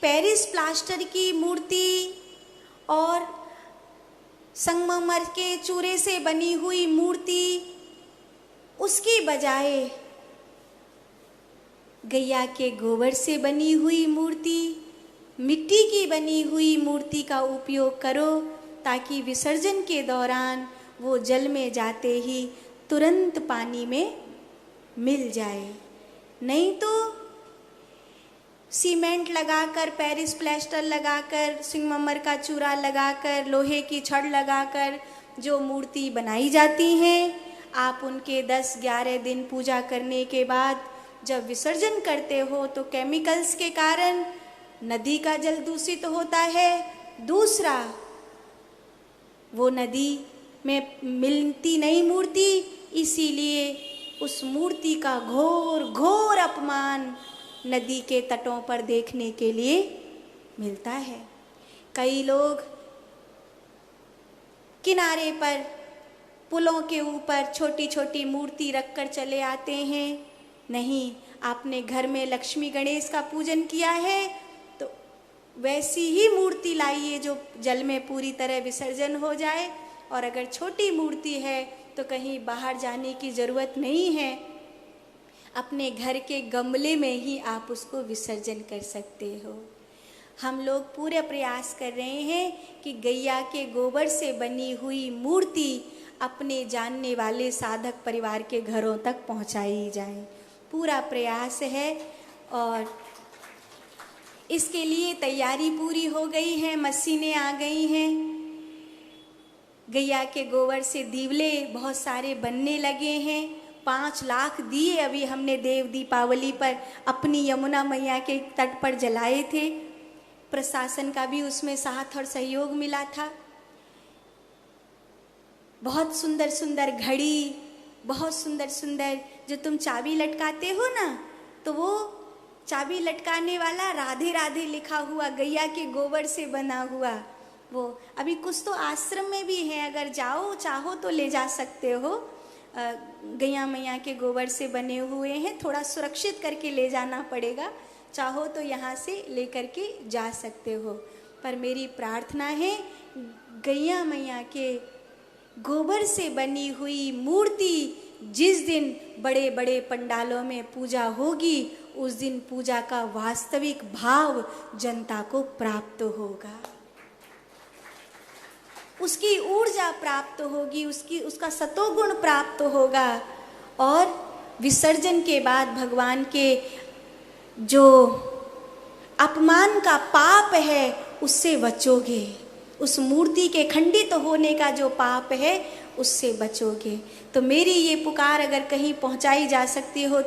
Paris plaster की मूर्ति और संगमरमर के चूरे से बनी हुई मूर्ति, उसकी बजाय गैया के गोबर से बनी हुई मूर्ति, मिट्टी की बनी हुई मूर्ति का उपयोग करो, ताकि विसर्जन के दौरान वो जल में जाते ही तुरंत पानी में मिल जाए। नहीं तो सीमेंट लगाकर, पेरिस प्लास्टर लगाकर, संगमरमर का चूरा लगाकर, लोहे की छड़ लगाकर जो मूर्ति बनाई जाती हैं, आप उनके 10-11 दिन पूजा करने के बाद जब विसर्जन करते हो तो केमिकल्स के कारण नदी का जल दूषित होता है। दूसरा, वो नदी में मिलती नहीं मूर्ति, इसीलिए उस मूर्ति का घोर घोर अपमान नदी के तटों पर देखने के लिए मिलता है। कई लोग किनारे पर, पुलों के ऊपर छोटी छोटी मूर्ति रखकर चले आते हैं। नहीं, आपने घर में लक्ष्मी गणेश का पूजन किया है तो वैसी ही मूर्ति लाइए जो जल में पूरी तरह विसर्जन हो जाए। और अगर छोटी मूर्ति है तो कहीं बाहर जाने की ज़रूरत नहीं है, अपने घर के गमले में ही आप उसको विसर्जन कर सकते हो। हम लोग पूरे प्रयास कर रहे हैं कि गैया के गोबर से बनी हुई मूर्ति अपने जानने वाले साधक परिवार के घरों तक पहुंचाई जाए। पूरा प्रयास है और इसके लिए तैयारी पूरी हो गई है, मशीनें आ गई हैं। गैया के गोबर से दीवले बहुत सारे बनने लगे हैं। 5 लाख दिए अभी हमने देव दीपावली पर अपनी यमुना मैया के तट पर जलाए थे। प्रशासन का भी उसमें साथ और सहयोग मिला था। बहुत सुंदर सुंदर घड़ी, बहुत सुंदर सुंदर जो तुम चाबी लटकाते हो ना, तो वो चाबी लटकाने वाला राधे राधे लिखा हुआ गैया के गोबर से बना हुआ, वो अभी कुछ तो आश्रम में भी है, अगर जाओ चाहो तो ले जा सकते हो। गैया मैया के गोबर से बने हुए हैं, थोड़ा सुरक्षित करके ले जाना पड़ेगा, चाहो तो यहाँ से लेकर के जा सकते हो। पर मेरी प्रार्थना है, गैया मैया के गोबर से बनी हुई मूर्ति जिस दिन बड़े बड़े पंडालों में पूजा होगी, उस दिन पूजा का वास्तविक भाव जनता को प्राप्त होगा, उसकी ऊर्जा प्राप्त होगी, उसका सतोगुण प्राप्त होगा। और विसर्जन के बाद भगवान के जो अपमान का पाप है उससे बचोगे, उस मूर्ति के खंडित होने का जो पाप है उससे बचोगे। तो मेरी ये पुकार अगर कहीं पहुंचाई जा सकती हो